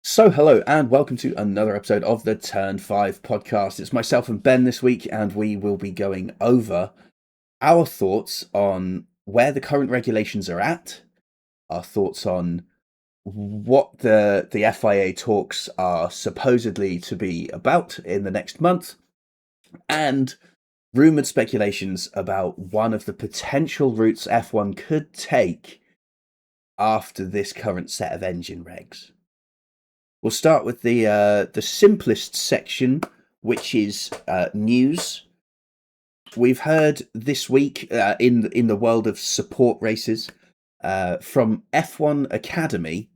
So, hello and welcome to another episode of the Turn 5 podcast. It's myself and Ben this week, and we will be going over our thoughts on where the current regulations are at, our thoughts on what the FIA talks are supposedly to be about in the next month, and rumoured speculations about one of the potential routes F1 could take after this current set of engine regs. We'll start with the simplest section, which is news. We've heard this week in the world of support races from F1 Academy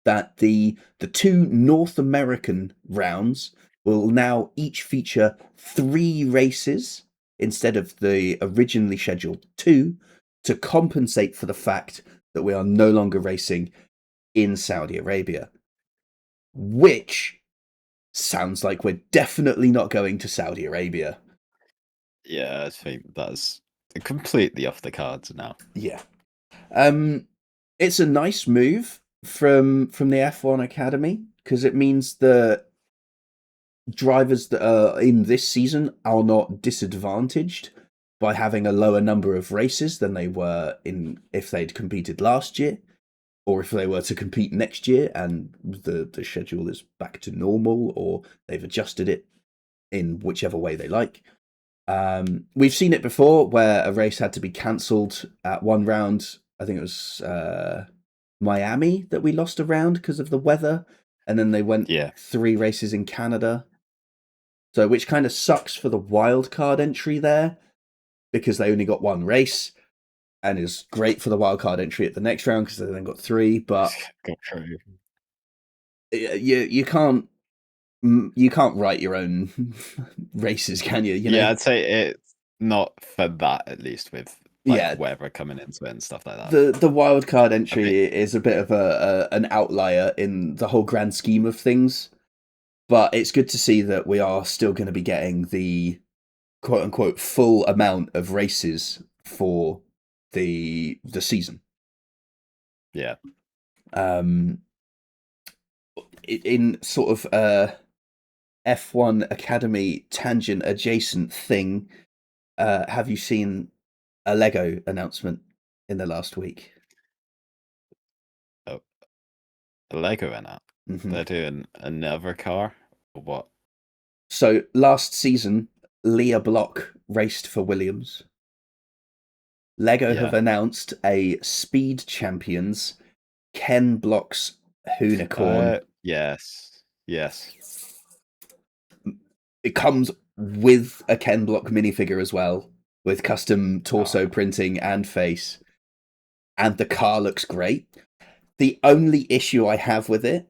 that the two North American rounds will now each feature 3 races instead of the originally scheduled 2 to compensate for the fact that we are no longer racing in Saudi Arabia. Which sounds like we're definitely not going to Saudi Arabia. Yeah, I think that's completely off the cards now. Yeah. It's a nice move from the F1 Academy because it means that drivers that are in this season are not disadvantaged by having a lower number of races than they were in if they'd competed last year, or if they were to compete next year and the schedule is back to normal, or they've adjusted it in whichever way they like. We've seen it before where a race had to be cancelled at one round. I think it was Miami that we lost a round because of the weather, and then they went 3 races in Canada. So, which kind of sucks for the wild card entry there because they only got 1 race, and is great for the wild card entry at the next round because they then got 3. But you can't write your own races, can you? Yeah, I'd say it's not for that, at least, with weather coming into it and stuff like that. The wild card entry is a bit of an outlier in the whole grand scheme of things, but it's good to see that we are still going to be getting the quote unquote full amount of races for the season. Yeah. In sort of F1 Academy tangent adjacent thing, have you seen a Lego announcement in the last week? Oh, a Lego went out. Mm-hmm. They're doing another car, or what? So last season, Leah Block raced for Williams. Lego have announced a Speed Champions Ken Block's Hoonicorn. Yes. It comes with a Ken Block minifigure as well, with custom torso printing and face. And the car looks great. The only issue I have with it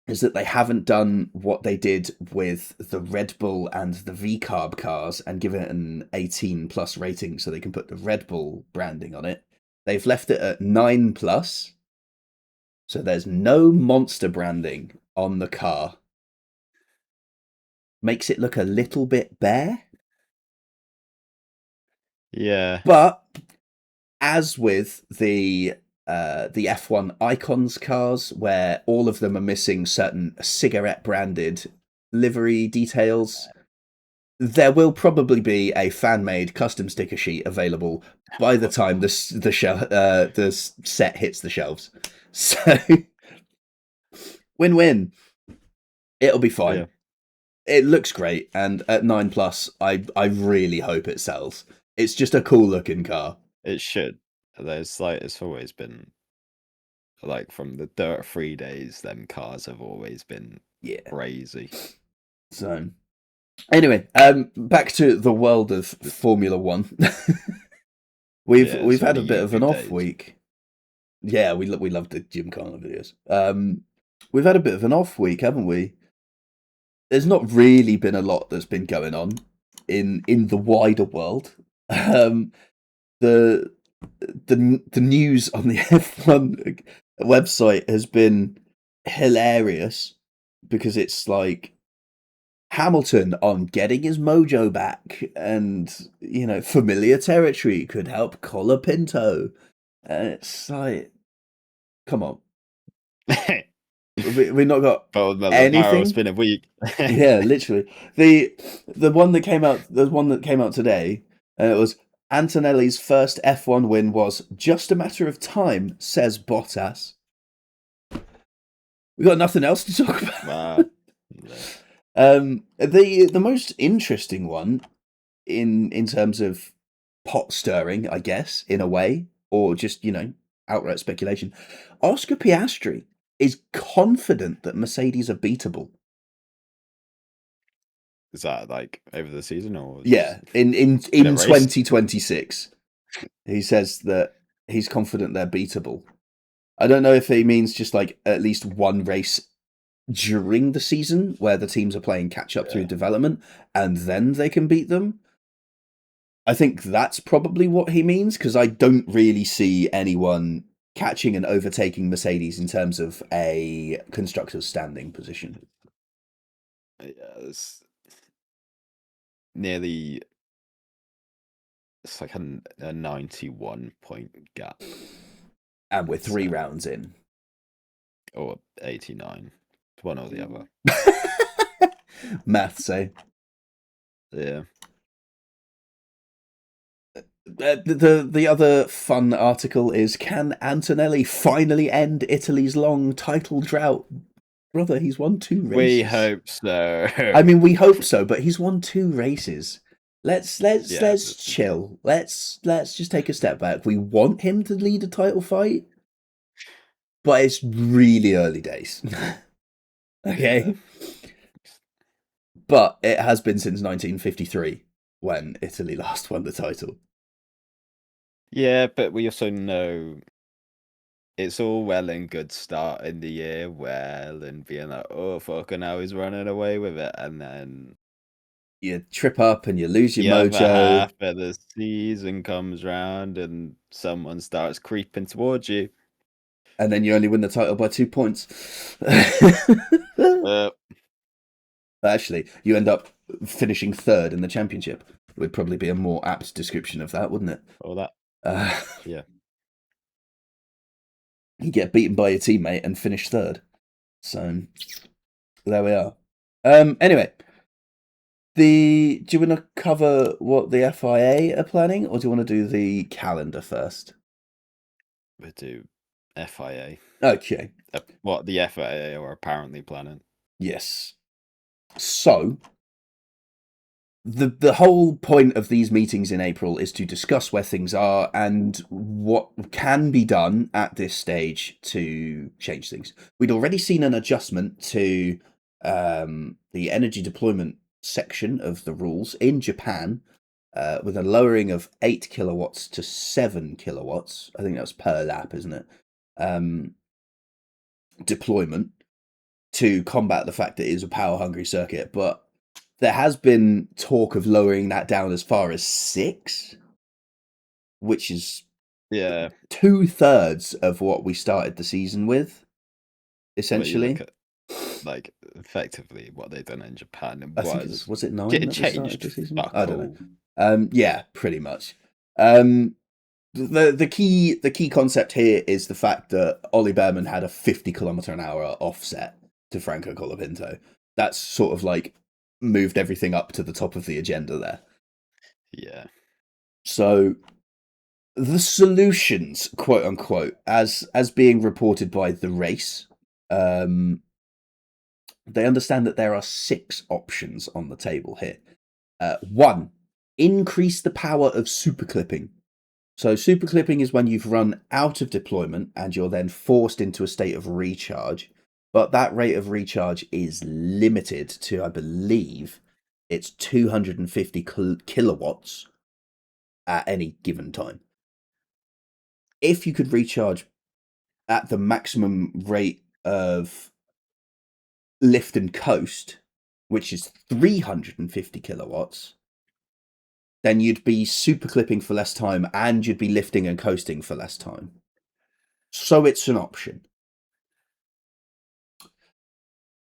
is that they haven't done what they did with the Red Bull and the V-Carb cars and given it an 18 plus rating so they can put the Red Bull branding on it. They've left it at 9 plus, so there's no monster branding on the car. Makes it look a little bit bare. Yeah. But as with the F1 Icons cars, where all of them are missing certain cigarette branded livery details, there will probably be a fan-made custom sticker sheet available by the time the set hits the shelves. So, win-win. It'll be fine. Yeah. It looks great, and at 9 plus, I really hope it sells. It's just a cool-looking car. It should. There's it's always been from the Dirt 3 days. Them cars have always been crazy. So. Anyway, back to the world of Formula One. we've had a bit of an off week. Yeah, we love the Gymkhana videos. We've had a bit of an off week, haven't we? There's not really been a lot that's been going on in the wider world. The news on the F1 website has been hilarious because it's like Hamilton on getting his mojo back, and familiar territory could help Colapinto. And it's like, come on. We've not got Anything. It's been a week. Yeah, literally. The one that came out today, and it was Antonelli's first F1 win was just a matter of time, says Bottas. We got nothing else to talk about. The most interesting one in terms of pot stirring, I guess, in a way, or just, outright speculation. Oscar Piastri is confident that Mercedes are beatable. Is that like over the season or yeah, in 2026? He says that he's confident they're beatable. I don't know if he means just like at least one race during the season where the teams are playing catch up through development and then they can beat them. I think that's probably what he means, because I don't really see anyone catching and overtaking Mercedes in terms of a constructor's standing position. Yeah, it's nearly, it's like a 91 point gap. And we're 3 rounds in. Or 89. One or the other. Maths, eh? Yeah. The other fun article is, can Antonelli finally end Italy's long title drought? Brother, he's won 2 races. We hope so. I mean, we hope so, but he's won 2 races. Let's chill. Let's just take a step back. We want him to lead a title fight, but it's really early days. Okay? Yeah. But it has been since 1953 when Italy last won the title. Yeah, but we also know it's all well and good starting the year well and being like, oh, fucking hell, he's running away with it. And then you trip up and you lose your mojo. The other half of the season comes round and someone starts creeping towards you. And then you only win the title by 2 points. Actually, you end up finishing 3rd in the championship. Would probably be a more apt description of that, wouldn't it? Oh, that. Yeah. You get beaten by your teammate and finish 3rd. So, there we are. Anyway, do you want to cover what the FIA are planning, or do you want to do the calendar first? We do FIA. Okay. What the FIA are apparently planning. Yes. So, the whole point of these meetings in April is to discuss where things are and what can be done at this stage to change things. We'd already seen an adjustment to the energy deployment section of the rules in Japan, with a lowering of 8 kilowatts to 7 kilowatts. I think that's per lap, isn't it? Deployment to combat the fact that it is a power-hungry circuit, but there has been talk of lowering that down as far as 6, which is 2/3 of what we started the season with, essentially. Like effectively what they've done in Japan was it 9 that changed the season? I don't know. Yeah, pretty much. The key concept here is the fact that Ollie Behrman had a 50 km/h offset to Franco Colapinto. That's sort of like moved everything up to the top of the agenda there. Yeah. So the solutions, quote unquote, as being reported by The Race, they understand that there are 6 options on the table here. 1, increase the power of superclipping. So superclipping is when you've run out of deployment and you're then forced into a state of recharge. But that rate of recharge is limited to, I believe, it's 250 kilowatts at any given time. If you could recharge at the maximum rate of lift and coast, which is 350 kilowatts, then you'd be superclipping for less time and you'd be lifting and coasting for less time. So it's an option.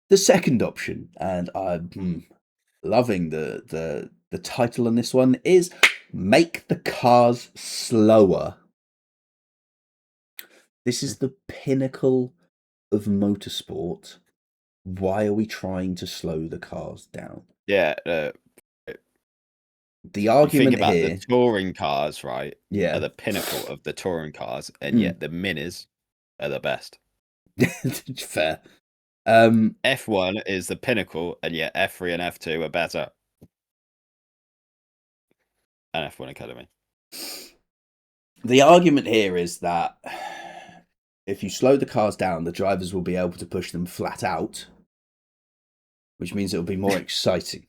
The second option, and I'm loving the title on this one, is make the cars slower. This is the pinnacle of motorsport, why are we trying to slow the cars down? Yeah, The you think argument about here, the touring cars, right? yeah, Are the pinnacle of the touring cars, and yet the minis are the best. fair. F1 is the pinnacle, and yet F3 and F2 are better. And F1 Academy. The argument here is that if you slow the cars down, the drivers will be able to push them flat out, which means it'll be more exciting.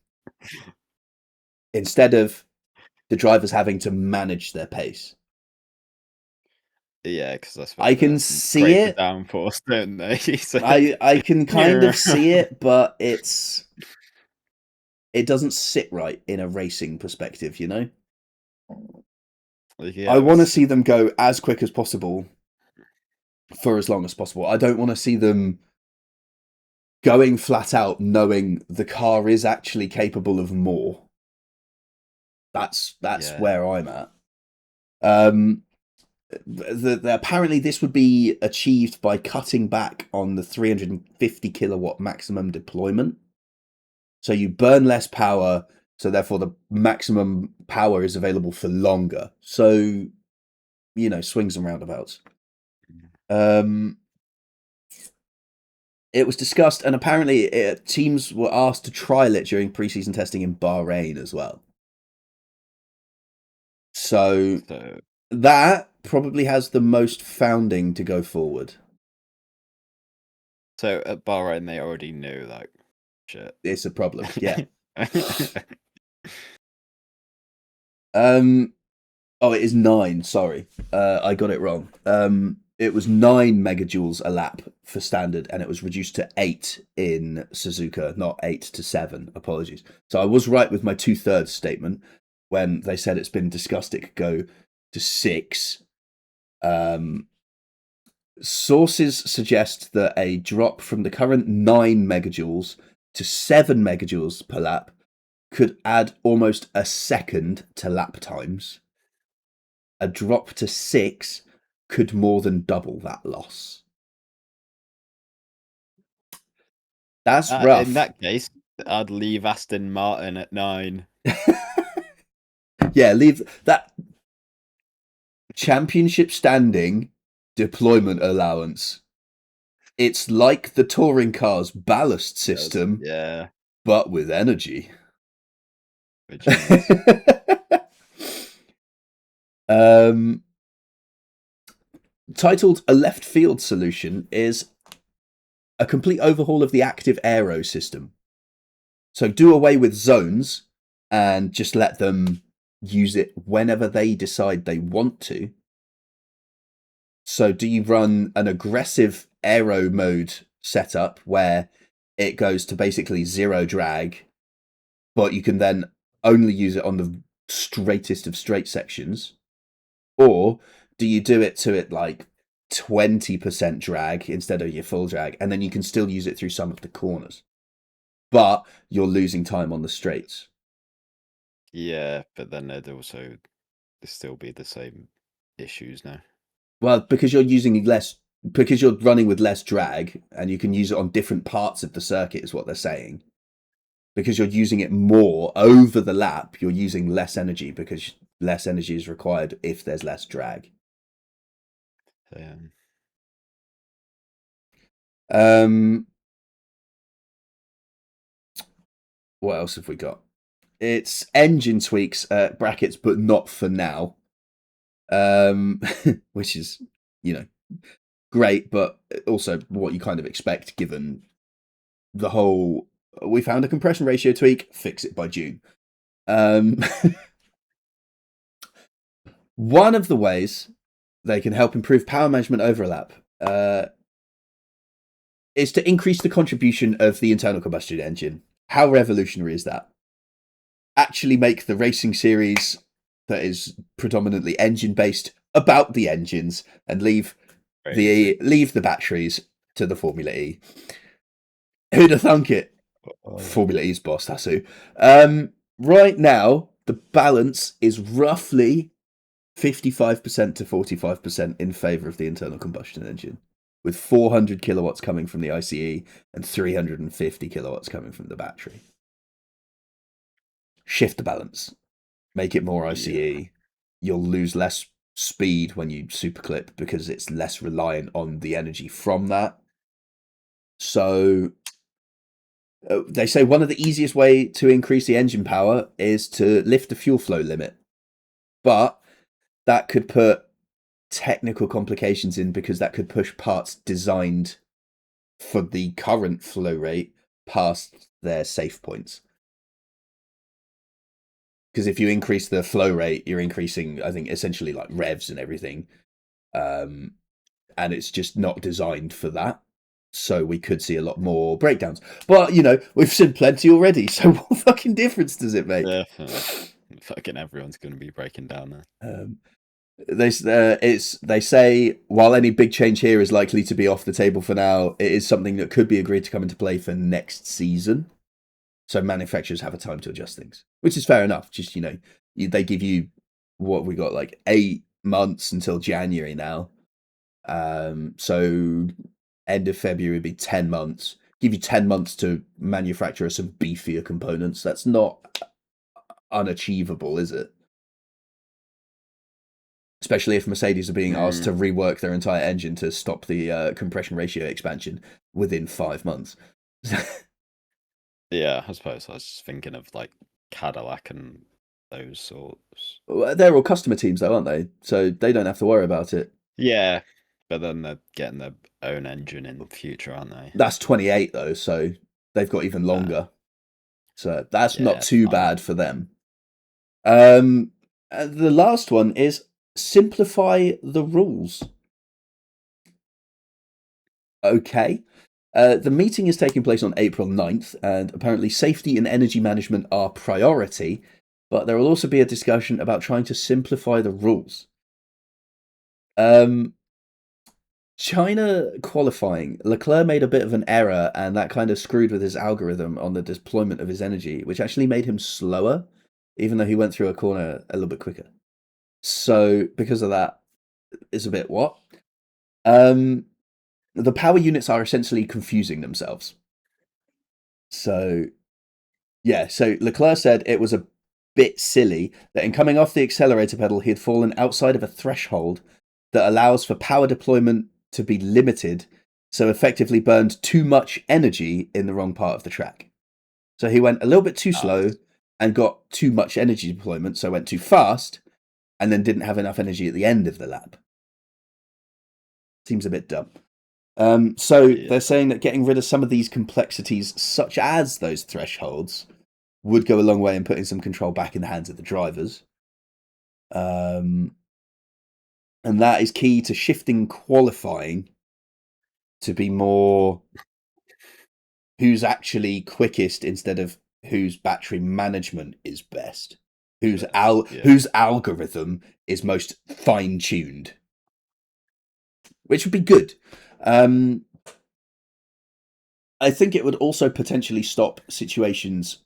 Instead of the drivers having to manage their pace. Yeah, because that's I can see it. Downforce, don't they? So, I can kind of see it, but it doesn't sit right in a racing perspective, you know? Yeah, I want to see them go as quick as possible for as long as possible. I don't want to see them going flat out knowing the car is actually capable of more. That's where I'm at. Apparently this would be achieved by cutting back on the 350 kilowatt maximum deployment. So you burn less power, so therefore the maximum power is available for longer. So, you know, swings and roundabouts. It was discussed, and apparently teams were asked to trial it during preseason testing in Bahrain as well. So that probably has the most founding to go forward. So at Bahrain, they already knew, like, shit. It's a problem, yeah. Oh, it is 9. Sorry, I got it wrong. It was 9 megajoules a lap for standard, and it was reduced to 8 in Suzuka, not 8 to 7. Apologies. So I was right with my 2/3 statement when they said it's been discussed it could go to 6. Sources suggest that a drop from the current 9 megajoules to 7 megajoules per lap could add almost a second to lap times. A drop to 6 could more than double that loss. That's rough. In that case, I'd leave Aston Martin at 9. Yeah, leave that championship standing deployment allowance. It's like the touring car's ballast system, yeah, but with energy. Titled A Left Field Solution is a complete overhaul of the active aero system. So do away with zones and just let them use it whenever they decide they want to. So do you run an aggressive aero mode setup where it goes to basically 0 drag, but you can then only use it on the straightest of straight sections? Or do you do it to it like 20% drag instead of your full drag, and then you can still use it through some of the corners, but you're losing time on the straights? Yeah, but then there'd still be the same issues now. Well, because you're running with less drag, and you can use it on different parts of the circuit, is what they're saying. Because you're using it more over the lap, you're using less energy because less energy is required if there's less drag. What else have we got? It's engine tweaks, brackets, but not for now. Which is, you know, great, but also what you kind of expect given the whole, we found a compression ratio tweak, fix it by June. One of the ways they can help improve power management overlap is to increase the contribution of the internal combustion engine. How revolutionary is that? Actually make the racing series that is predominantly engine-based about the engines and leave the batteries to the Formula E. Who'd have thunk it? Formula E's boss, that's who. Right now, the balance is roughly 55% to 45% in favour of the internal combustion engine. with 400 kilowatts coming from the ICE and 350 kilowatts coming from the battery. Shift the balance, make it more ICE. Yeah. You'll lose less speed when you superclip because it's less reliant on the energy from that. So they say one of the easiest way to increase the engine power is to lift the fuel flow limit, but that could put technical complications in because that could push parts designed for the current flow rate past their safe points. Because if you increase the flow rate, you're increasing, I think, essentially like revs and everything. And it's just not designed for that. So we could see a lot more breakdowns. But, you know, we've seen plenty already. So what fucking difference does it make? Fucking everyone's going to be breaking down there. They say while any big change here is likely to be off the table for now, it is something that could be agreed to come into play for next season. So manufacturers have a time to adjust things, which is fair enough. Just, you know, they give you what we got like 8 months until January now. So end of February would be 10 months. Give you 10 months to manufacture some beefier components. That's not unachievable, is it? Especially if Mercedes are being asked to rework their entire engine to stop the compression ratio expansion within 5 months. Yeah, I suppose I was just thinking of like Cadillac and those sorts. Well, they're all customer teams, though, aren't they? So they don't have to worry about it. Yeah, but then they're getting their own engine in the future, aren't they? That's 28, though, so they've got even longer. So that's not it's too fine. bad for them. The last one is simplify the rules. Okay. The meeting is taking place on April 9th, and apparently safety and energy management are priority, but there will also be a discussion about trying to simplify the rules. China qualifying, Leclerc made a bit of an error, and that kind of screwed with his algorithm on the deployment of his energy, which actually made him slower, even though he went through a corner a little bit quicker. So, because of that, it's a bit what? The power units are essentially confusing themselves. So, yeah, so Leclerc said it was a bit silly that in coming off the accelerator pedal, he had fallen outside of a threshold that allows for power deployment to be limited, so effectively burned too much energy in the wrong part of the track. So he went a little bit too slow and got too much energy deployment, so went too fast and then didn't have enough energy at the end of the lap. Seems a bit dumb. They're saying that getting rid of some of these complexities, such as those thresholds, would go a long way in putting some control back in the hands of the drivers. And that is key to shifting qualifying to be more who's actually quickest instead of whose battery management is best, whose algorithm is most fine-tuned, which would be good. I think it would also potentially stop situations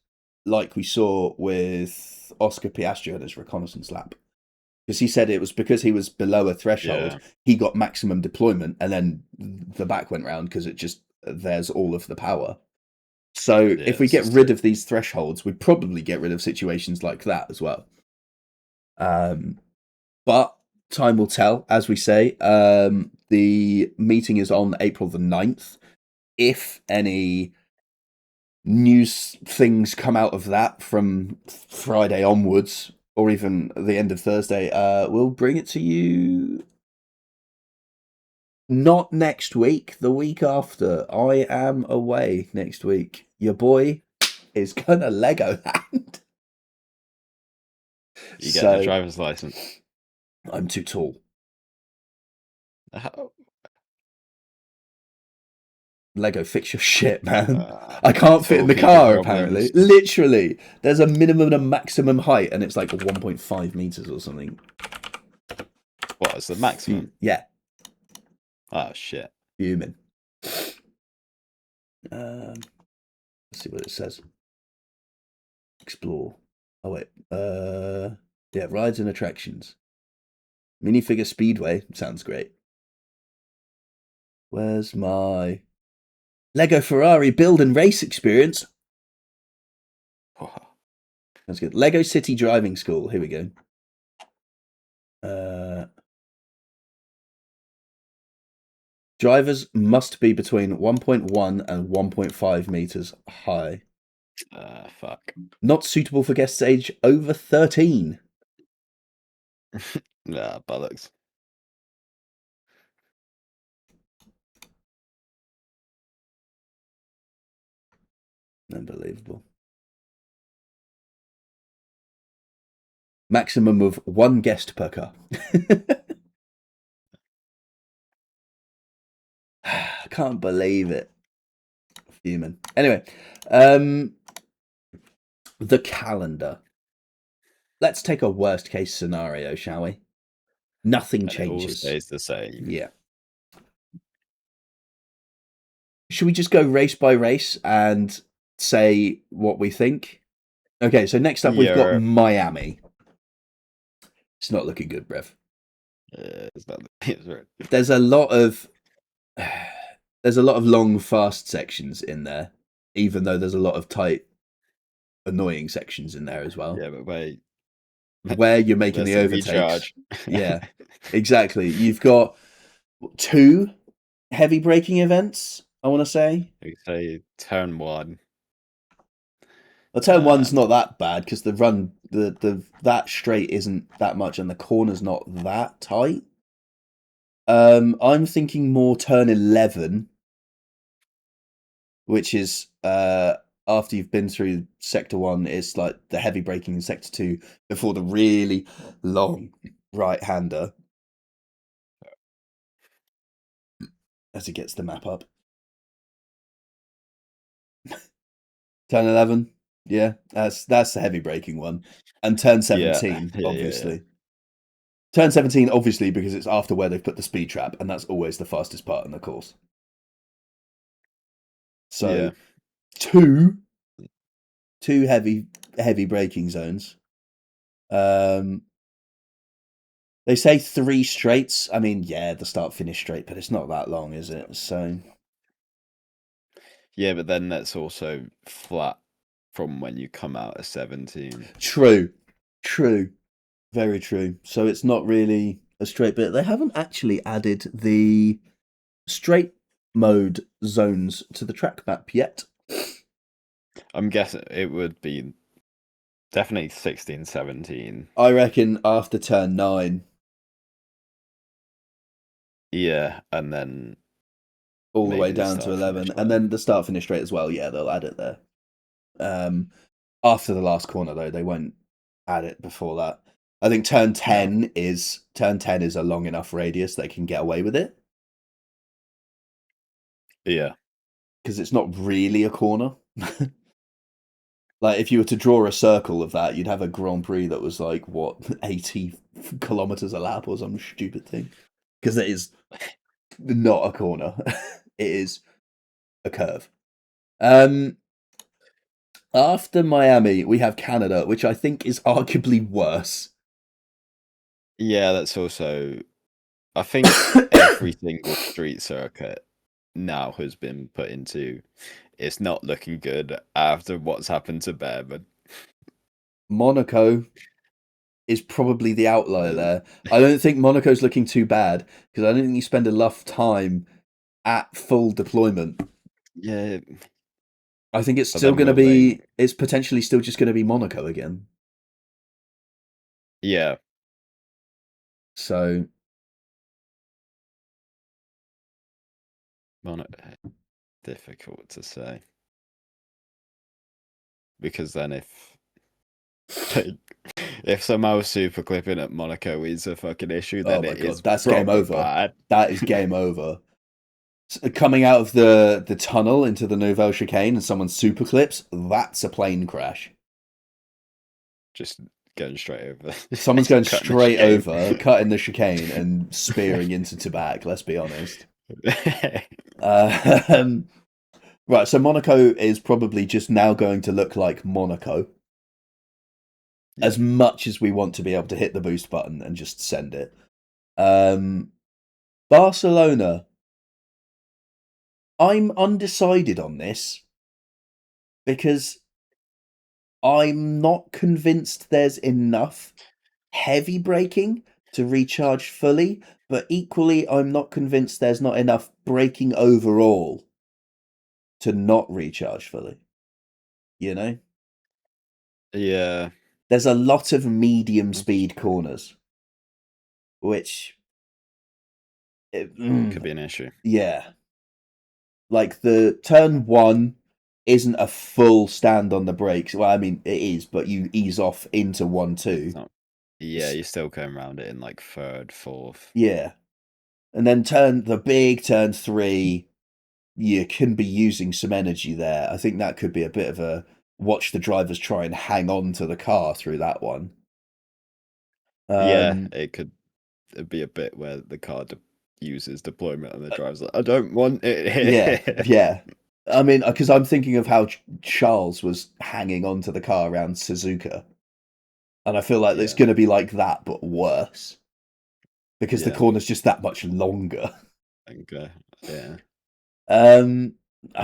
like we saw with Oscar Piastri at his reconnaissance lap. Because he said it was because he was below a threshold, he got maximum deployment, and then the back went round because there's all of the power. So if we get rid of these thresholds, we'd probably get rid of situations like that as well. But time will tell, as we say. The meeting is on April the 9th. If any news things come out of that from Friday onwards, or even the end of Thursday, we'll bring it to you. Not next week, the week after. I am away next week. Your boy is gonna Lego land. You get a driver's license. I'm too tall. Lego, fix your shit, man. I can't fit in the car, apparently. Literally. There's a minimum and maximum height, and it's like 1.5 meters or something. What is the maximum? Yeah. Oh, shit. Human. Let's see what it says. Explore. Oh, wait. Yeah, rides and attractions. Minifigure Speedway. Sounds great. Where's my Lego Ferrari build and race experience? That's good. Lego City Driving School. Here we go. Drivers must be between 1.1 and 1.5 meters high. Fuck. Not suitable for guests age over 13. Nah, bollocks. Unbelievable. Maximum of 1 guest per car. I can't believe it. Human. Anyway, the calendar. Let's take a worst case scenario, shall we? Nothing And changes. It all stays the same. Yeah. Should we just go race by race and say what we think? Okay, so next up we've got Miami. It's not looking good, Brev. It's not. It's right. There's a lot of long, fast sections in there, even though there's a lot of tight, annoying sections in there as well. Yeah, but wait. Where you're making the overtakes. Yeah, exactly. You've got 2 heavy braking events, I want to say. We say turn 1. Well, turn 1's not that bad because the run, that straight isn't that much, and the corner's not that tight. I'm thinking more turn 11, which is after you've been through sector 1, it's like the heavy braking in sector 2 before the really long right-hander. As he gets the map up. Turn 11, yeah, that's the heavy braking one. And turn 17, obviously. Yeah. Turn 17, obviously, because it's after where they've put the speed trap, and that's always the fastest part in the course. So, 2 heavy braking zones. They say 3 straights. I mean, yeah, the start-finish straight, but it's not that long, is it? So, yeah, but then that's also flat from when you come out of 17. True. Very true. So it's not really a straight bit. They haven't actually added the straight mode zones to the track map yet. I'm guessing it would be definitely 16, 17. I reckon after turn 9. Yeah, and then all the way down to 11, and then the start finish straight as well. Yeah, they'll add it there. After the last corner though, they won't add it before that. I think turn 10 is a long enough radius they can get away with it. Yeah, because it's not really a corner. Like if you were to draw a circle of that, you'd have a Grand Prix that was like what 80 kilometers a lap or some stupid thing. Because it is not a corner; it is a curve. After Miami, we have Canada, which I think is arguably worse. Yeah, that's also. I think every single street circuit now has been put into. It's not looking good after what's happened to Behrman. Monaco is probably the outlier there. I don't think Monaco's looking too bad because I don't think you spend enough time at full deployment. Yeah. I think it's still going to be. It's potentially still just going to be Monaco again. Yeah. So. Difficult to say. Because then if somehow super clipping at Monaco is a fucking issue, then that's game over. Bad. That is game over. Coming out of the tunnel into the Nouvelle Chicane and someone super clips, that's a plane crash. Just going straight over. Someone's going straight over, cutting the chicane and spearing into Tabac, let's be honest. Right, so Monaco is probably just now going to look like Monaco. Yeah. As much as we want to be able to hit the boost button and just send it. Barcelona. I'm undecided on this because I'm not convinced there's enough heavy braking to recharge fully, but equally, I'm not convinced there's not enough braking overall to not recharge fully. You know? Yeah. There's a lot of medium speed corners, which Could be an issue. Yeah. Like the turn 1 isn't a full stand on the brakes. Well, I mean, it is, but you ease off into 1-2. Yeah, you're still going around it in like third, fourth. Yeah. And then the big turn 3, you can be using some energy there. I think that could be a bit of a watch the drivers try and hang on to the car through that one. Yeah, it could be a bit where the car uses deployment and the driver's like, I don't want it here. Yeah. I mean, because I'm thinking of how Charles was hanging on to the car around Suzuka. And I feel like it's going to be like that, but worse. Because the corner's just that much longer. Okay. Yeah. I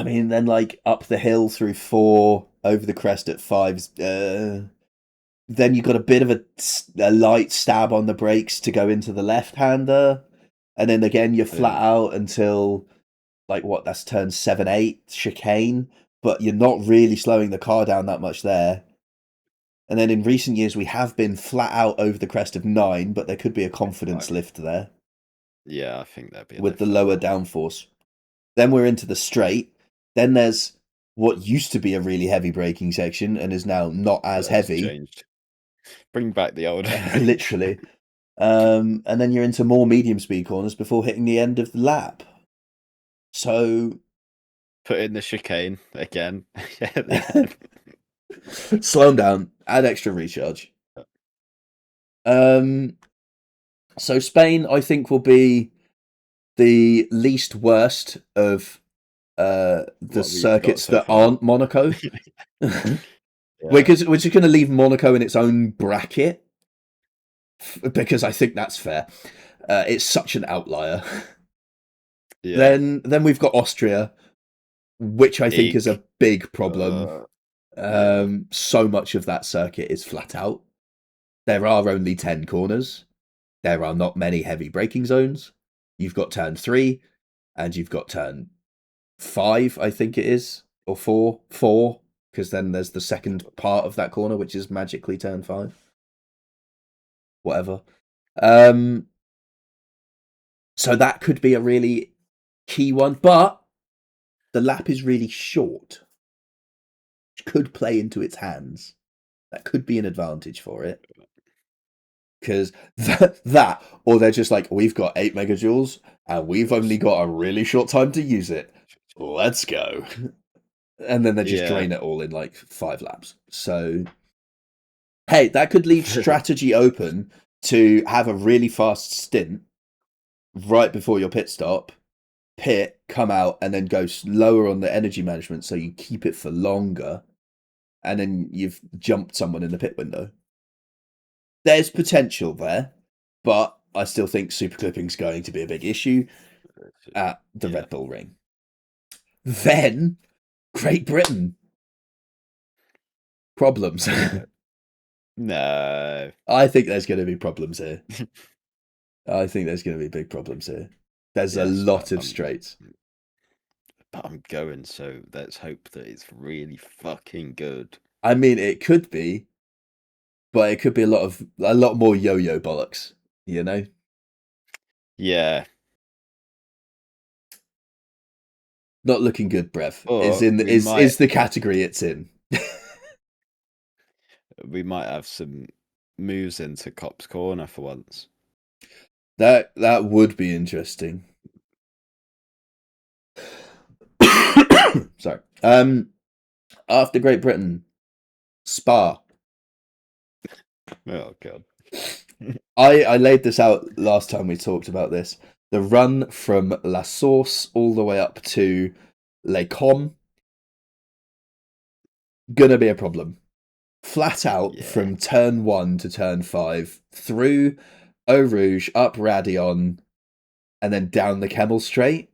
mean, then like up the hill through 4, over the crest at 5's. Then you've got a bit of a light stab on the brakes to go into the left-hander, and then again you're flat out until like that's turn 7, 8 chicane, but you're not really slowing the car down that much there. And then in recent years we have been flat out over the crest of 9, but there could be a confidence lift there. Yeah, I think that'd be with the lower downforce. Then we're into the straight. Then there's what used to be a really heavy braking section and is now not as heavy. Changed. Bring back the old. Literally. And then you're into more medium speed corners before hitting the end of the lap. So put in the chicane again. Slow them down. Add extra recharge. So Spain, I think, will be the least worst of the circuits that aren't Monaco. We're just going to leave Monaco in its own bracket because I think that's fair. It's such an outlier. Yeah. Then we've got Austria, which I think is a big problem. So much of that circuit is flat out. There are only 10 corners. There are not many heavy braking zones. You've got turn 3, and you've got turn 5, I think it is, or 4, because then there's the second part of that corner, which is magically turn 5. Whatever. So that could be a really key one, but the lap is really short, which could play into its hands. That could be an advantage for it. Because that, or they're just like, we've got 8 megajoules, and we've only got a really short time to use it. Let's go. And then they just drain it all in like 5 laps. So, hey, that could leave strategy open to have a really fast stint right before your pit stop, pit, come out, and then go lower on the energy management so you keep it for longer, and then you've jumped someone in the pit window. There's potential there, but I still think super clipping's going to be a big issue at the Red Bull Ring. Then, Great Britain. Problems. No. I think there's going to be problems here. I think there's going to be big problems here. There's a lot of straights. But I'm going, so let's hope that it's really fucking good. I mean, it could be, but it could be a lot more yo-yo bollocks, you know? Yeah. Not looking good, Brev. Is the category it's in. We might have some moves into Cop's Corner for once. That would be interesting. Sorry. After Great Britain, Spa. Oh god. I laid this out last time we talked about this. The run from La Source all the way up to Les Combes, gonna be a problem. Flat out from turn 1 to turn 5, through Eau Rouge, up Radion, and then down the Kemmel Straight.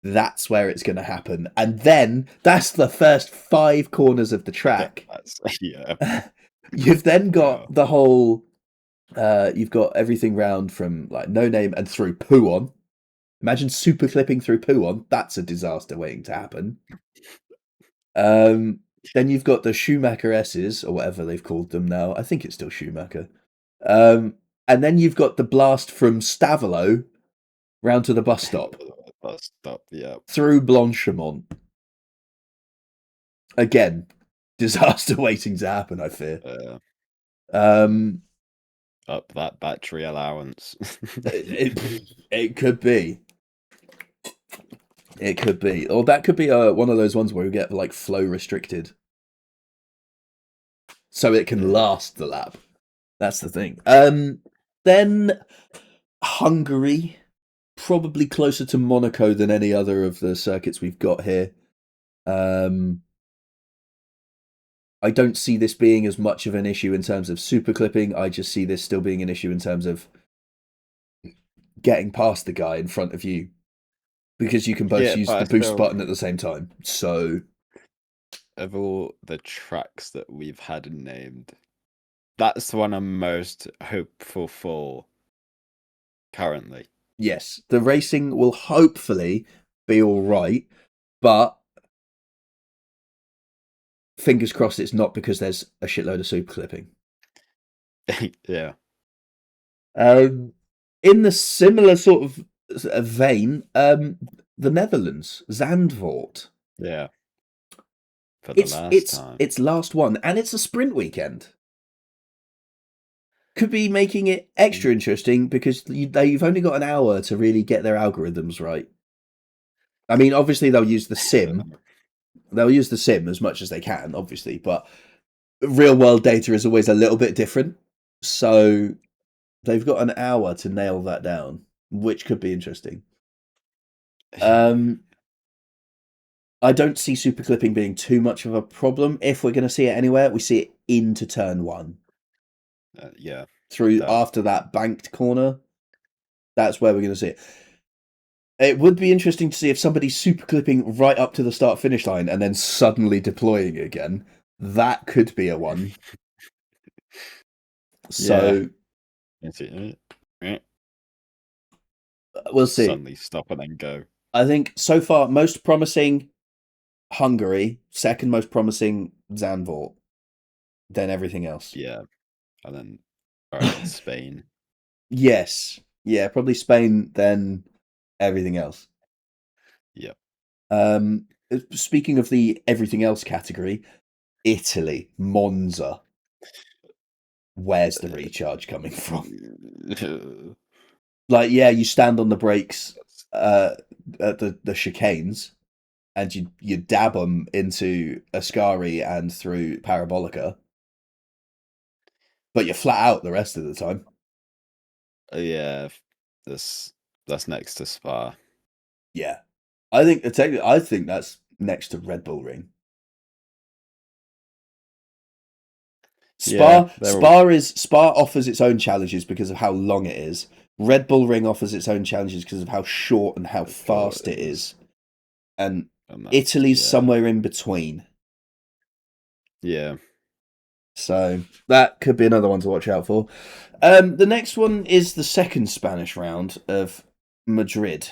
That's where it's going to happen. And then that's the first 5 corners of the track. Yeah. You've then got Wow. the whole, you've got everything round from like No Name and through Pouon. Imagine super clipping through Pouon. That's a disaster waiting to happen. Then you've got the Schumacher S's, or whatever they've called them now. I think it's still Schumacher. And then you've got the blast from Stavelot round to the bus stop. Bus stop, yeah. Through Blanchemont. Again, disaster waiting to happen, I fear. Up that battery allowance. It could be. It could be. Or that could be one of those ones where we get like flow restricted. So it can last the lap. That's the thing. Then Hungary, probably closer to Monaco than any other of the circuits we've got here. I don't see this being as much of an issue in terms of super clipping. I just see this still being an issue in terms of getting past the guy in front of you, because you can both use the boost button at the same time. So, of all the tracks that we've had named, that's the one I'm most hopeful for currently. Yes, the racing will hopefully be all right, but fingers crossed it's not because there's a shitload of super clipping. Yeah. In the similar sort of vein, the Netherlands, Zandvoort. Yeah. For the last time. It's last one, and it's a sprint weekend. Could be making it extra interesting because they've only got an hour to really get their algorithms right. I mean, obviously they'll use the sim. They'll use the sim as much as they can, obviously, but real world data is always a little bit different. So they've got an hour to nail that down, which could be interesting. I don't see super clipping being too much of a problem. If we're going to see it anywhere, we see it into turn 1. Yeah. Through after that banked corner. That's where we're going to see it. It would be interesting to see if somebody's super clipping right up to the start finish line and then suddenly deploying again. That could be a one. So we'll see. Suddenly stop and then go. I think so far most promising Hungary, second most promising Zandvoort, then everything else. Yeah. And then Spain. Yes. Yeah, probably Spain, then everything else. Yep. Speaking of the everything else category, Italy, Monza. Where's the recharge coming from? Like, yeah, you stand on the brakes at the chicanes, and you dab them into Ascari and through Parabolica, but you're flat out the rest of the time. Yeah, that's next to Spa. Yeah, I think that's next to Red Bull Ring. Spa offers its own challenges because of how long it is. Red Bull Ring offers its own challenges because of how short and how fast it is. And Italy's somewhere in between. Yeah. So that could be another one to watch out for. The next one is the second Spanish round of Madrid.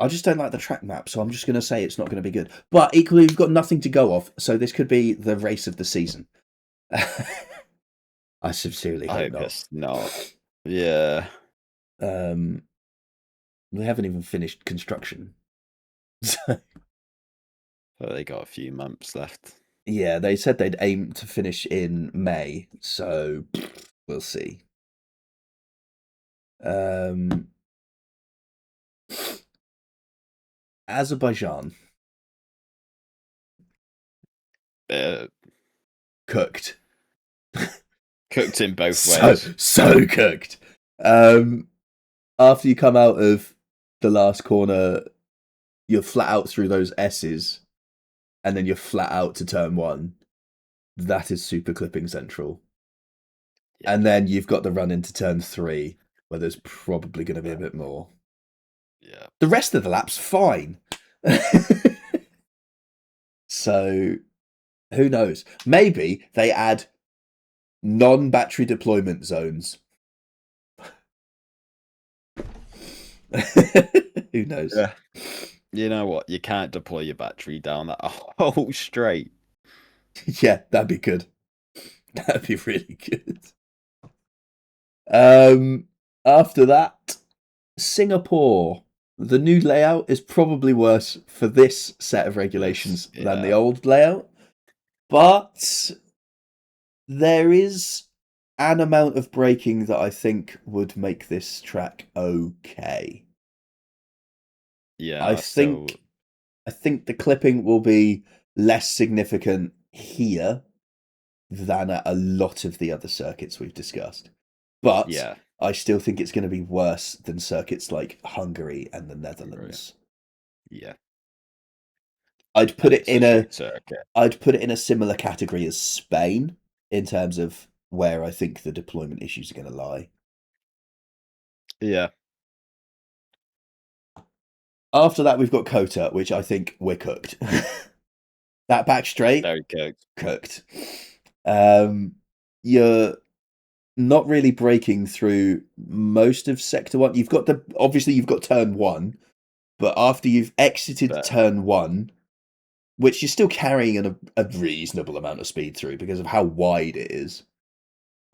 I just don't like the track map, so I'm just going to say it's not going to be good. But equally, we've got nothing to go off, so this could be the race of the season. I sincerely hope not. Guess not. Yeah. We haven't even finished construction. Well, they got a few months left. Yeah, they said they'd aim to finish in May, so we'll see. Azerbaijan. Cooked. Cooked in both ways. So cooked. After you come out of the last corner, you're flat out through those S's, and then you're flat out to turn 1. That is super clipping central. Yeah. And then you've got the run into turn 3, where there's probably going to be a bit more. Yeah. The rest of the lap's fine. So, who knows? Maybe they add non-battery deployment zones. Who knows? Yeah. You know what? You can't deploy your battery down that whole straight. Yeah, that'd be good. That'd be really good. After that, Singapore. The new layout is probably worse for this set of regulations than the old layout, but there is an amount of braking that I think would make this track okay. Yeah. I think the clipping will be less significant here than at a lot of the other circuits we've discussed. But yeah. I still think it's going to be worse than circuits like Hungary and the Netherlands. Yeah. I'd put it in a circuit. I'd put it in a similar category as Spain in terms of where I think the deployment issues are going to lie. Yeah. After that, we've got Kota, which I think we're cooked. That back straight, Very cooked. Cooked. You're not really breaking through most of sector 1. You've got turn 1, but after you've exited turn 1, which you're still carrying a reasonable amount of speed through because of how wide it is.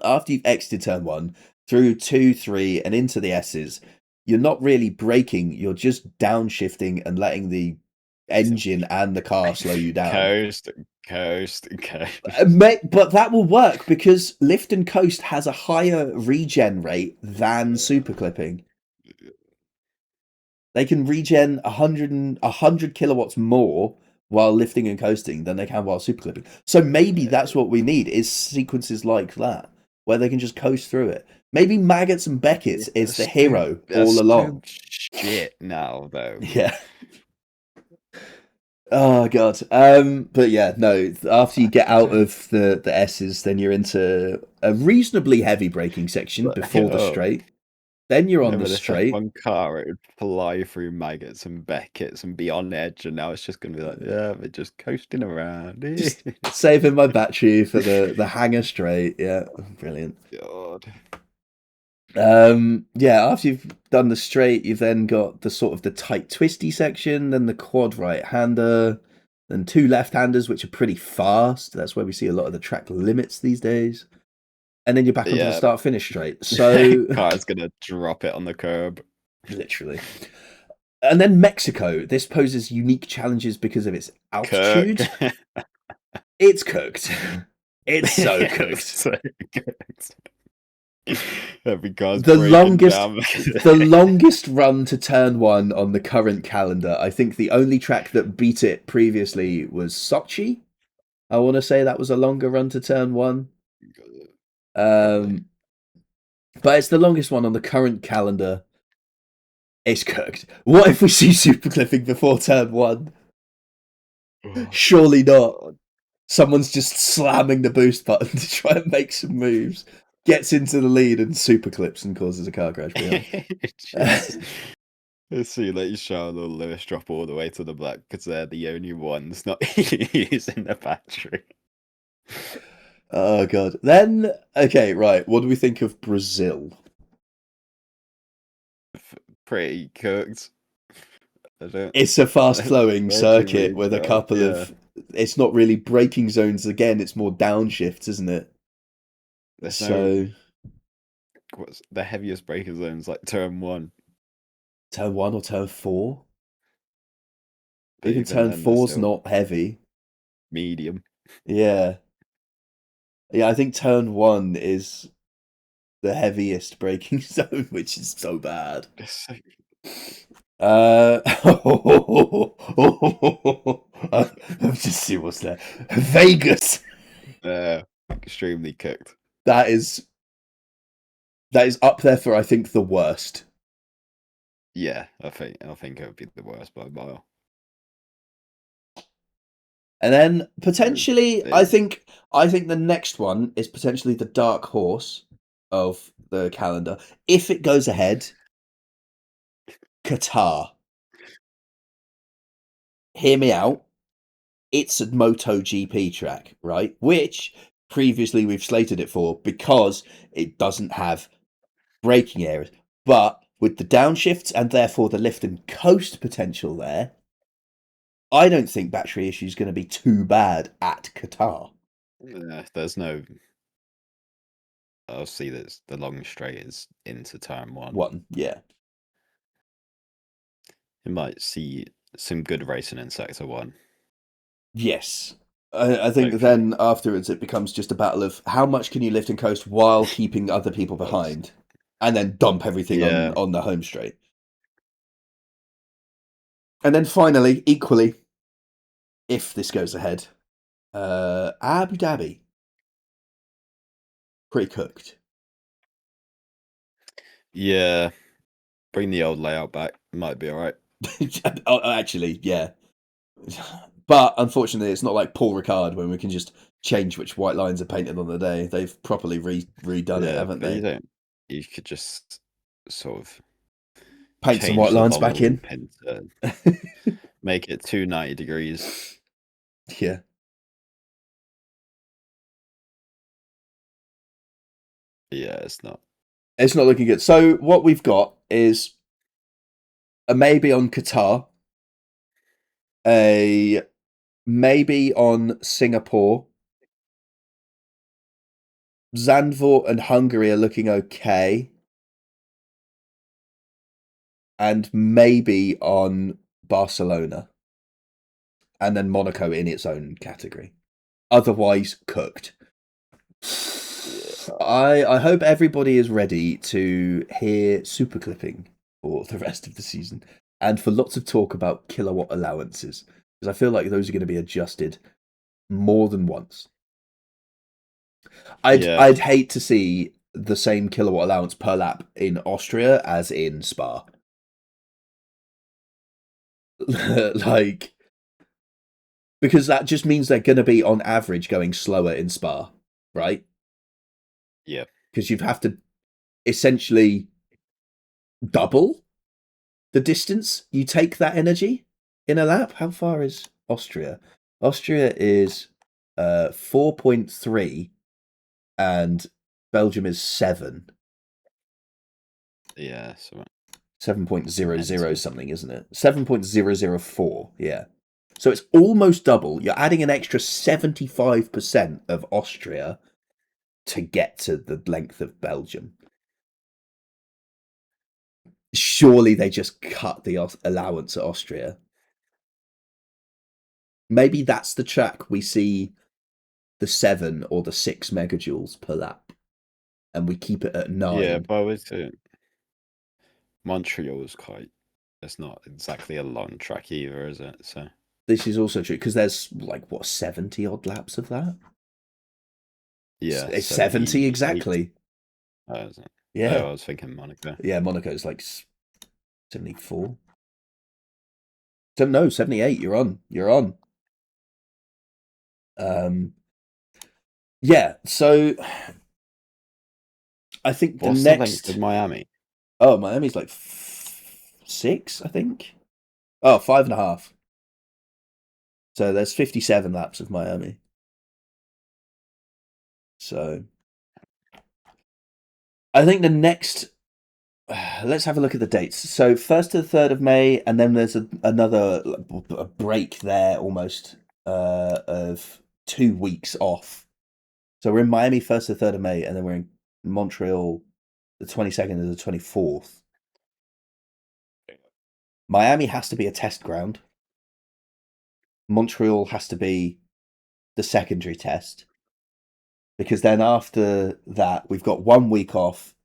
After you've exited turn 1, through 2, 3, and into the S's, you're not really braking, you're just downshifting and letting the engine and the car slow you down. Coast. But that will work because Lift and Coast has a higher regen rate than super clipping. They can regen 100 kilowatts more while lifting and coasting than they can while super clipping. So maybe that's what we need, is sequences like that where they can just coast through it. Maybe Maggots and Beckett's is the hero all along. Shit now though. Yeah. Oh god. But yeah, no, after you get out of the S's, then you're into a reasonably heavy braking section before the straight. Then you're on the straight. One car, it would fly through Maggots and Beckett's and be on edge, and now it's just going to be like, yeah, we're just coasting around. Just saving my battery for the hangar straight. Yeah, brilliant. God. Yeah, after you've done the straight, you've then got the sort of the tight twisty section, then the quad right-hander, then 2 left-handers, which are pretty fast. That's where we see a lot of the track limits these days. And then you're back onto the start-finish straight. So car's gonna drop it on the curb. Literally. And then Mexico. This poses unique challenges because of its altitude. It's cooked. It's so cooked. So cooked. Every car's the longest run to turn 1 on the current calendar. I think the only track that beat it previously was Sochi. I want to say that was a longer run to turn 1. But it's the longest one on the current calendar. It's cooked. What if we see super clipping before turn 1? Surely not. Someone's just slamming the boost button to try and make some moves. Gets into the lead and super clips and causes a car crash behind. Let's see, let you Charlotte Lewis drop all the way to the black because they're the only ones not using the battery. Oh god. Then okay, right. What do we think of Brazil? Pretty cooked. It's a fast flowing circuit with a couple of. It's not really braking zones again. It's more downshifts, isn't it? What's the heaviest braking zones? Like turn 1. Turn 1 or turn 4? Even turn 4's not heavy. Medium. Yeah. Yeah, I think turn 1 is the heaviest braking zone, which is so bad. Let's just see what's there. Vegas. Extremely cooked. That is up there for, I think, the worst. Yeah, I think it would be the worst by a mile. And then potentially, I think the next one is potentially the dark horse of the calendar if it goes ahead. Qatar. Hear me out. It's a MotoGP track, right? Which previously we've slated it for because it doesn't have braking areas. But with the downshifts and therefore the lift and coast potential there, I don't think battery issue is going to be too bad at Qatar. There's no. I'll see that the long straight is into turn one. One, yeah. You might see some good racing in sector one. Yes. I think Hopefully. then afterwards it becomes just a battle of how much can you lift and coast while keeping other people behind, and then dump everything on the home straight. And then finally, equally, if this goes ahead, Abu Dhabi. Pretty cooked. Yeah. Bring the old layout back. Might be alright. Actually, yeah. But unfortunately, it's not like Paul Ricard when we can just change which white lines are painted on the day. They've properly redone it, haven't they? You could just sort of paint some white lines back in. Make it 290 degrees. Yeah. Yeah, it's not. It's not looking good. So what we've got is a maybe on Qatar, a maybe on Singapore. Zandvoort and Hungary are looking okay. And maybe on Barcelona. And then Monaco in its own category. Otherwise, cooked. I hope everybody is ready to hear super clipping for the rest of the season and for lots of talk about kilowatt allowances, because I feel like those are going to be adjusted more than once. I'd hate to see the same kilowatt allowance per lap in Austria as in Spa. Like, because that just means they're going to be on average going slower in Spa, right? Yeah. Because you have to essentially double the distance you take that energy in a lap. How far is Austria? Austria is 4.3 and Belgium is 7. Yeah, so 7.00 something, isn't it? 7.004, yeah. So it's almost double. You're adding an extra 75% of Austria to get to the length of Belgium. Surely they just cut the allowance at Austria. Maybe that's the track we see the 7 or the 6 megajoules per lap, and we keep it at 9. Yeah, but it's Montreal's quite. It's not exactly a long track either, is it? So this is also true because there's like 70 odd laps of that. Yeah, it's 70 exactly. Yeah, I was thinking Monaco. Yeah, Monaco's like 74. So no, 78. You're on. Yeah. So I think What's the next the length of Miami? Oh, Miami's like 6, I think. Oh, 5.5. So there's 57 laps of Miami. So I think the next. Let's have a look at the dates. So 1st to the 3rd of May, and then there's another break there almost of 2 weeks off. So we're in Miami 1st to the 3rd of May, and then we're in Montreal the 22nd to the 24th. Miami has to be a test ground. Montreal has to be the secondary test. Because then after that, we've got 1 week off,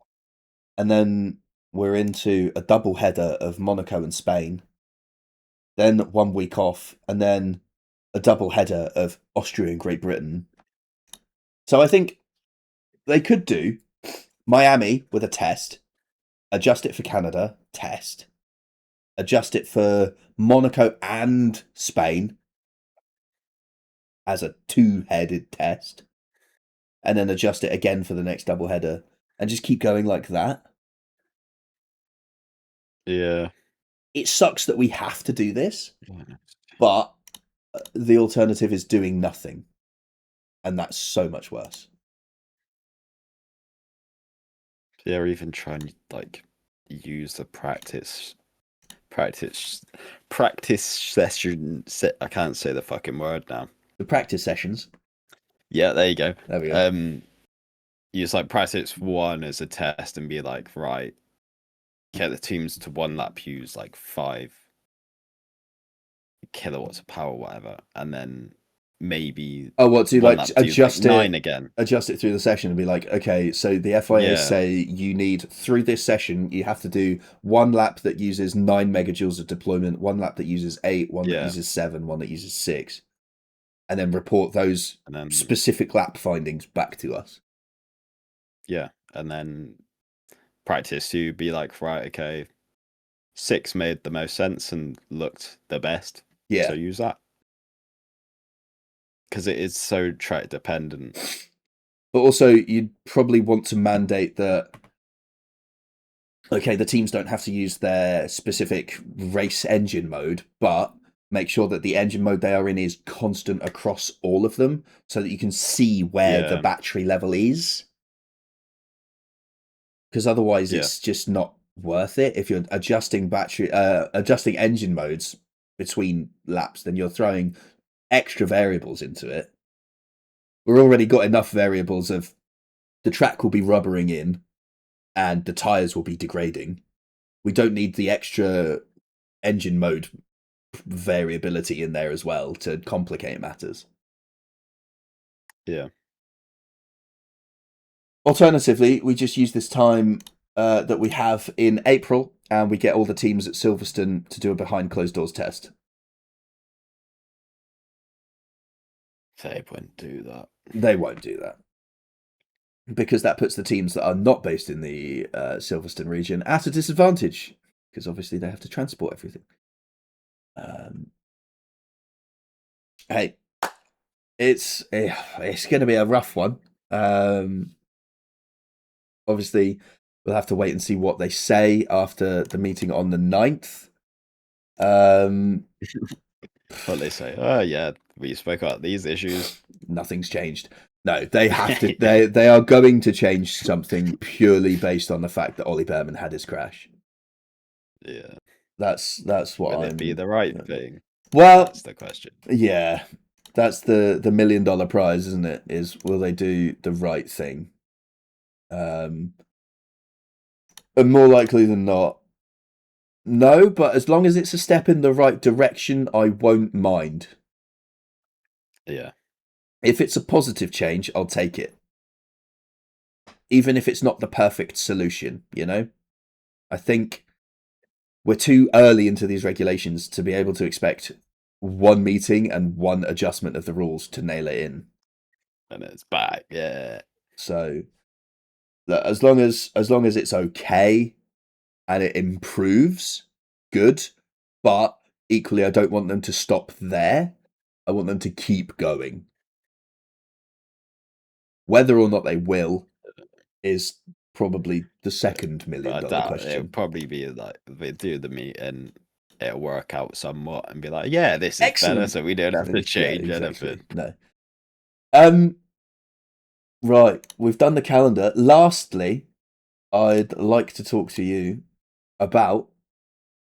and then we're into a double header of Monaco and Spain. Then 1 week off, and then a double header of Austria and Great Britain. So I think they could do Miami with a test, adjust it for Canada, test, adjust it for Monaco and Spain as a 2-headed test, and then adjust it again for the next double header, and just keep going like that. Yeah. it sucks that we have to do this, Yeah. but the alternative is doing nothing, and that's so much worse. Yeah, or even try and like use the practice session. I can't say the fucking word now. The practice sessions. Yeah, there you go. There we go. Use like practice 1 as a test and be like, right, get the teams to 1 lap use like 5 kilowatts of power, whatever, and then maybe what to 1 like lap use like adjust 9 it again. Adjust it through the session and be like, okay, so the FIA Yeah. say you need, through this session, you have to do 1 lap that uses 9 megajoules of deployment, 1 lap that uses 8, 1 that Yeah. uses 7, 1 that uses 6, and then report those And then specific lap findings back to us. yeah, and then practice to be like, right, okay, 6 made the most sense and looked the best. Yeah. So use that. Because it is so track dependent. But also, you'd probably want to mandate that, okay, the teams don't have to use their specific race engine mode, but make sure that the engine mode they are in is constant across all of them so that you can see where the Yeah. battery level is. Because otherwise, Yeah. it's just not worth it. If you're adjusting adjusting engine modes between laps, then you're throwing extra variables into it. We've already got enough variables of the track will be rubbering in and the tires will be degrading. We don't need the extra engine mode variability in there as well to complicate matters. Yeah. Alternatively, we just use this time that we have in April and we get all the teams at Silverstone to do a behind closed doors test. They wouldn't do that. They won't do that. Because that puts the teams that are not based in the Silverstone region at a disadvantage. Because obviously they have to transport everything. Hey, it's going to be a rough one. Obviously, we'll have to wait and see what they say after the meeting on the 9th. What they say? Oh yeah, we spoke about these issues. Nothing's changed. No, they have to. They are going to change something purely based on the fact that Ollie Behrman had his crash. Yeah, that's what. Will it be the right thing? Well, that's the question. Yeah, that's the $1 million prize, isn't it? Is will they do the right thing? And more likely than not, no. But as long as it's a step in the right direction, I won't mind. Yeah. If it's a positive change, I'll take it. Even if it's not the perfect solution, you know? I think we're too early into these regulations to be able to expect one meeting and one adjustment of the rules to nail it in. And it's back, yeah. So as long as it's okay and it improves, good. But equally, I don't want them to stop there. I want them to keep going. Whether or not they will is probably the second $1 million question. It'll probably be like they do the meet and it'll work out somewhat and be like, yeah, this is Excellent. better, so we don't have to change anything. No. Right, we've done the calendar. Lastly, I'd like to talk to you about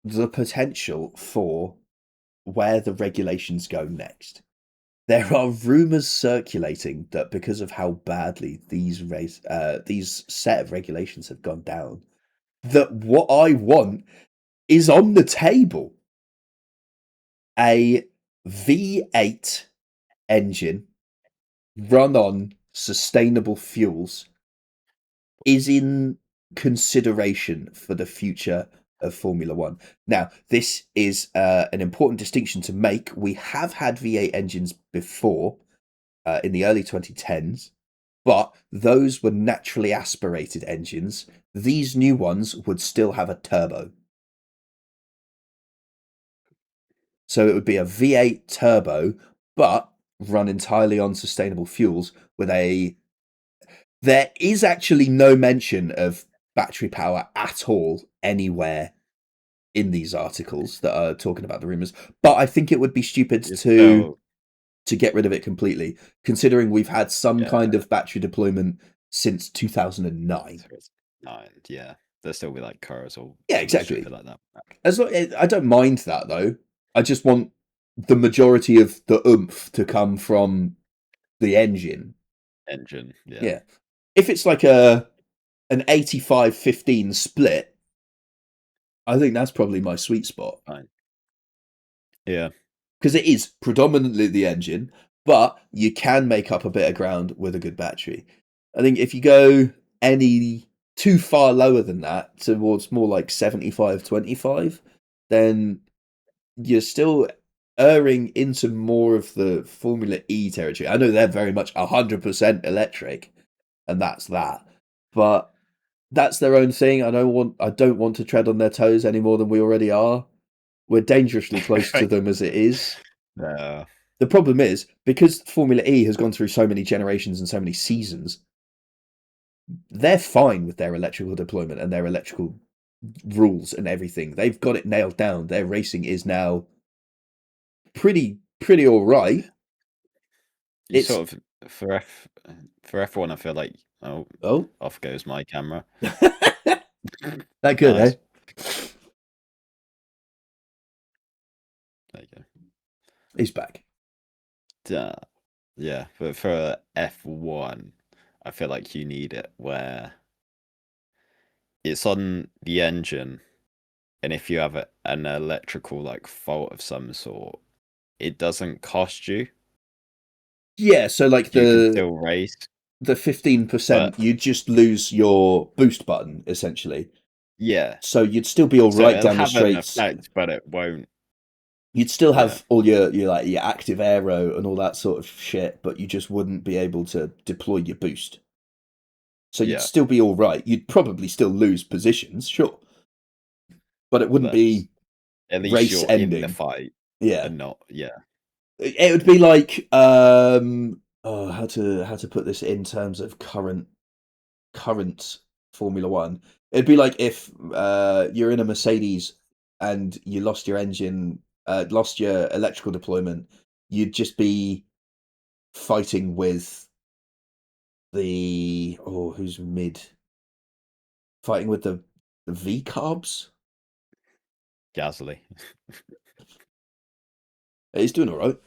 the potential for where the regulations go next. There are rumours circulating that because of how badly these set of regulations have gone down, that what I want is on the table. A V8 engine run on sustainable fuels is in consideration for the future of Formula One. Now, this is an important distinction to make. We have had V8 engines before in the early 2010s, but those were naturally aspirated engines. These new ones would still have a turbo. So it would be a V8 turbo, but run entirely on sustainable fuels with there is actually no mention of battery power at all anywhere in these articles that are talking about the rumors. But I think it would be stupid It's to still, get rid of it completely, considering we've had some yeah, kind of battery deployment since 2009. so it's 9. Yeah, there'll still be like cars or Yeah, something exactly. stupid like that. As long, I don't mind that though. I just want the majority of the oomph to come from the engine. Engine, yeah. Yeah. If it's like an 85-15 split, I think that's probably my sweet spot. Fine. Yeah. Because it is predominantly the engine, but you can make up a bit of ground with a good battery. I think if you go any too far lower than that, towards more like 75-25, then you're still erring into more of the Formula E territory. I know they're very much 100% electric, and that's that. But that's their own thing. I don't want to tread on their toes any more than we already are. We're dangerously close to them as it is. No. The problem is, because Formula E has gone through so many generations and so many seasons, they're fine with their electrical deployment and their electrical rules and everything. They've got it nailed down. Their racing is now pretty all right. You It's sort of for F1, I feel like oh off goes my camera. that good, Nice. eh? There you go. He's back. Yeah, but for F1, I feel like you need it where it's on the engine, and if you have an electrical like fault of some sort, it doesn't cost you. Yeah, so like You can the still race, 15%, but you just lose your boost button essentially. yeah, So you'd still be all so right it'll down the have an straights. effect, but it won't. You'd still Yeah, have all your like your active aero and all that sort of shit, but you just wouldn't be able to deploy your boost. So you'd yeah, still be all right. You'd probably still lose positions, sure, but it wouldn't but be at least race you're in the ending. fight Yeah, and not. Yeah, it would be like oh, how to put this in terms of current Formula One. It'd be like if you're in a Mercedes and you lost your engine, lost your electrical deployment. You'd just be fighting with the who's mid, fighting with the V carbs. Gasly. He's doing all right,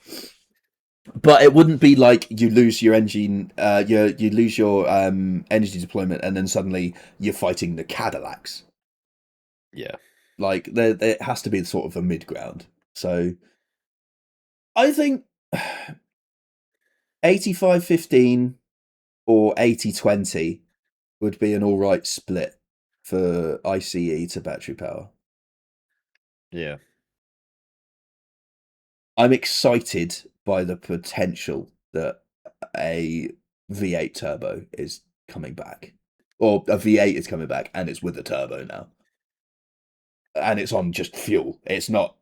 but it wouldn't be like you lose your engine, you lose your energy deployment, and then suddenly you're fighting the Cadillacs. Yeah, Like there has to be sort of a mid ground. So I think 85-15 or 80-20 would be an all right split for ICE to battery power. yeah. I'm excited by the potential that a V8 turbo is coming back, or a V8 is coming back, and it's with a turbo now, and it's on just fuel. It's not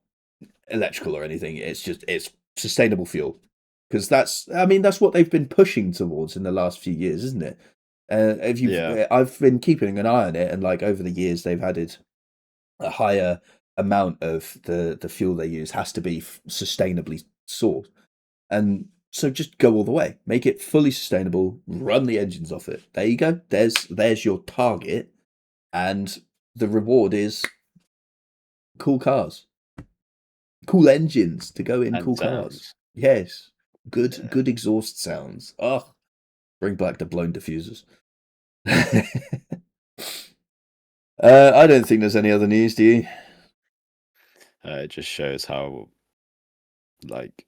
electrical or anything. It's sustainable fuel, because that's what they've been pushing towards in the last few years, isn't it? If you've, Yeah. I've been keeping an eye on it, and like over the years, they've added a higher amount of the fuel they use has to be sustainably sourced, and so just go all the way, make it fully sustainable, run the engines off it. There you go. There's your target, and the reward is cool cars, cool engines to go in And cool cars. sounds. Yes, Yeah. good exhaust sounds. Oh, bring back the blown diffusers. I don't think there's any other news, do you? It just shows how like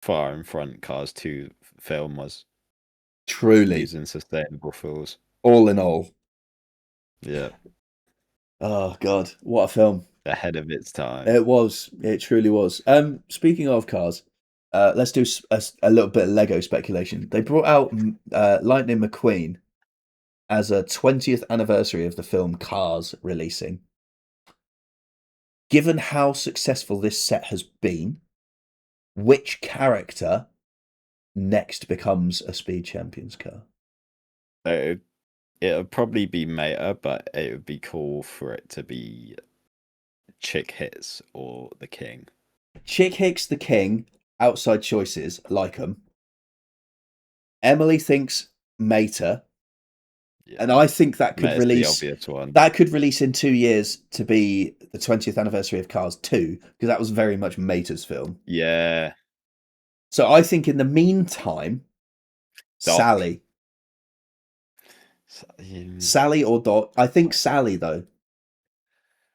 far in front Cars 2 film was Truly, using sustainable fuels. all in all. Yeah, Oh God, what a film! ahead of its time. It was. It truly was. Speaking of cars, let's do a little bit of Lego speculation. They brought out Lightning McQueen as a 20th anniversary of the film Cars releasing. Given how successful this set has been, which character next becomes a Speed Champions car? It'll probably be Meta, but it would be cool for it to be Chick Hits or the King? Chick Hicks the King, outside choices, like 'em. Emily thinks Mater, Yeah. and I think that could Meta's release. the obvious one. That could release in 2 years to be the 20th anniversary of Cars 2, because that was very much Mater's film. Yeah. So I think in the meantime, Doc. Sally. Sally or Doc. I think Sally, though.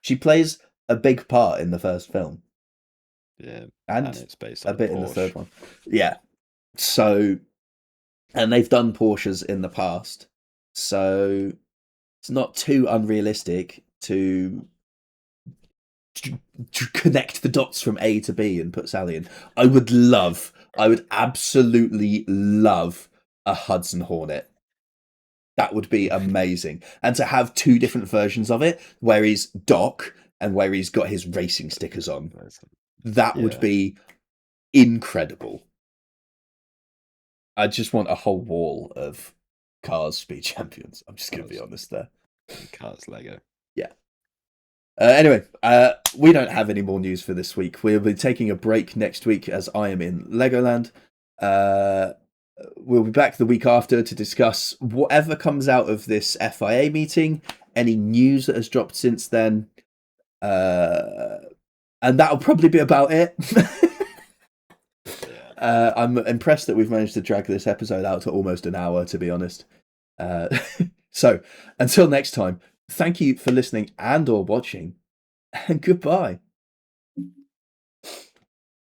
She plays a big part in the first film. Yeah. And it's based a on bit Porsche. in the third one. Yeah. So, and they've done Porsches in the past. So it's not too unrealistic to connect the dots from A to B and put Sally in. I would absolutely love a Hudson Hornet. That would be amazing. And to have two different versions of it, where he's Doc and where he's got his racing stickers on, that would be incredible. I just want a whole wall of Cars Speed Champions. I'm just going to be honest there. Cars Lego. Yeah. Anyway, we don't have any more news for this week. We'll be taking a break next week as I am in Legoland. We'll be back the week after to discuss whatever comes out of this FIA meeting, any news that has dropped since then, and that'll probably be about it. I'm impressed that we've managed to drag this episode out to almost an hour, to be honest. So, until next time, thank you for listening and or watching, and goodbye.